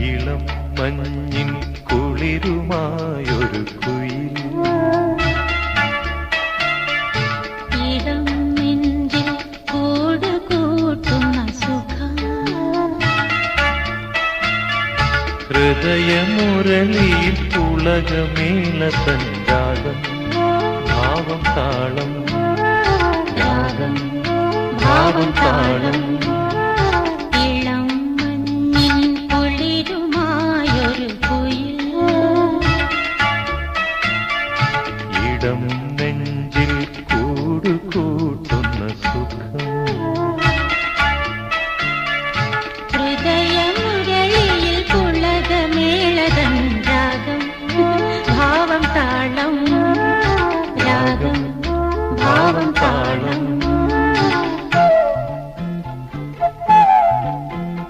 ഇളം മഞ്ഞിൻ കുളിരുമായൊരു കുയിൽ ഇളം നെഞ്ചിൽ കൂട് കൂട്ടുന്ന സുഖം ഹൃദയമുരളിയിൽ പുളകമേളതൻ രാഗം ഭാവം താളം രാഗം ഭാവം താളം